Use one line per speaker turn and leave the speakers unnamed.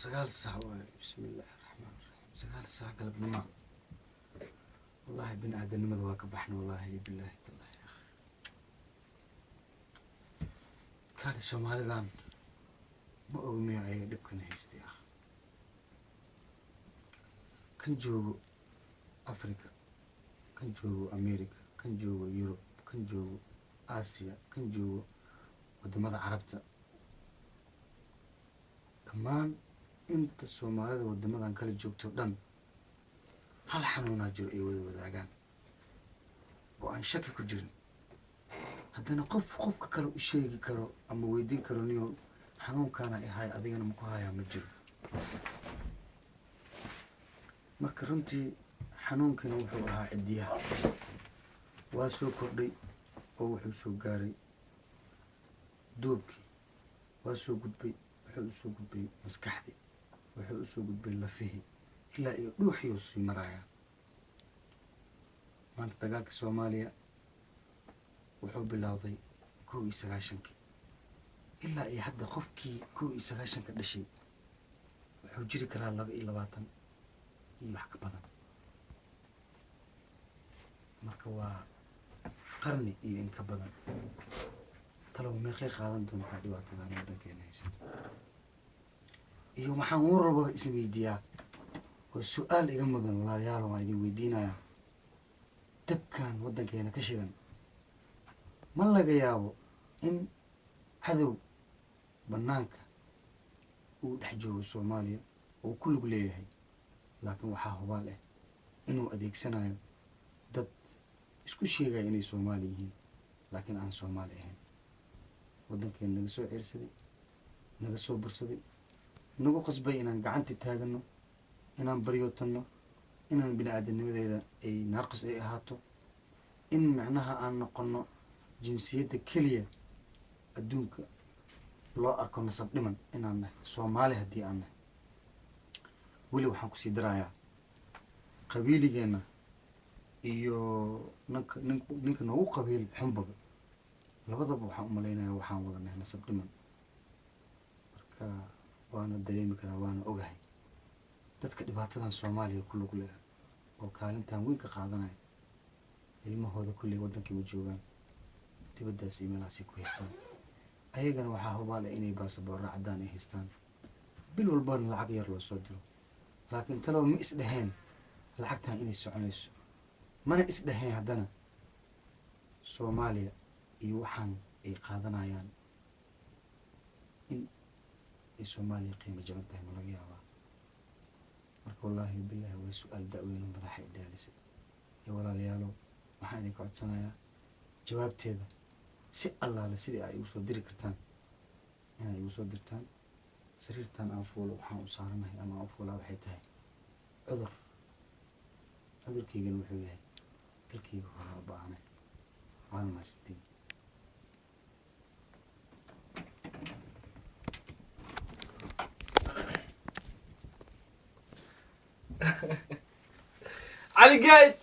سقال ساعة بسم الله الرحمن الرحيم سقال ساعة قلب نما والله بن آدم نمد واكبحنا والله بالله تالله يا أخي كان الصومالي ذان ما أغمي عي دبكن هيستي يا أخي كان جو أفريقيا كان جو أمريكا كان جو يوروب كان جو آسيا كان جو ودمada carabta dhammaan inta soomaalida wadamadan kala joogto dhan hal xanuunaa jiro ay wada wadaagaan oo aan shaki ku jirin haddana qofka kale u sheegi karo ama weydiin karo niyo xanuunkaana ahay adigana ma ku hayaa ma jiro marka runtii xanuunkana wuxuu ahaa cidiyaha waa soo kordhay oo wuxuu soo gaaray duubkii waa soo gudbay wuxuu usoo gudbay maskaxdii wuxuu usoo gudbay lafihii ilaa iyo dhuuxiyuu sii marayaa maanta dagaalka soomaaliya wuxuu bilowday 91 ilaa iyo hadda qofkii 91 dhashay wuxuu jiri karaa 22 iyo wax ka badan marka waa qarni iyo in ka badan talow meeqay qaadan doontaa dhibaatadan waddankeena haysa iyo waxaan warraba isweydiiyaa oo su'aal iga mudan walaalayaal waan idin weydiinayaa dabkan waddankeena ka shidan ma laga yaabo in cadow bannaanka uu dhex joogo soomaaliya oo ku lug leeyahay laakiin waxaa hubaal ah inuu adeegsanayo dad isku sheegaya inay soomaali yihiin laakiin aan soomaali ahayn waddankeena naga soo ceersaday naga soo bursaday nagu qasbay inaan gacanta taagano inaan baryootanno inaan bini'aadamnimadeeda ay naaqis ay ahaato in macnaha aan noqono jinsiyadda keliya adduunka loo arko nasab dhiman inaan nahay soomaali haddii aan nahay weli waxaan kusii darayaa qabiiligeenna iyo ninka noogu qabiil xunbaga labadaba waxaan u malaynayaa waxaan wada nahay nasab dhiman marka waana dareemi karaa waana ogahay dadka dhibaatadan soomaaliya ku lug leh oo kaalintan weyn ka qaadanaya ilmahooda kulley waddankii u joogaan dibaddaas iyo meelahaasay ku haystaan ayagana waxaa hubaale inay baasaboorra caddaan ay haystaan bil walbana lacag yar loo soo diro laakiin talow ma isdhaheen lacagtan inay soconayso mana isdhaheen haddana soomaaliya iyo waxaan ay qaadanayaan in ay soomaaliya qiimo jaban tahay ma laga yaabaa marka wallaahi bilaahi waa su-aal da'weyno madaxa i dhaalisay iyo walaalayaalow waxaan idinka codsanayaa jawaabteeda si allaale sidii ay igu soo diri kartaan inay igu soo dirtaan sariirtan aan fuulo waxaan u saaranahay ama aan u fuulaa waxay tahay cudurkaygana wuxuu yahay dalkayga horaa u baahanay waana mahadsantiin
علي قايد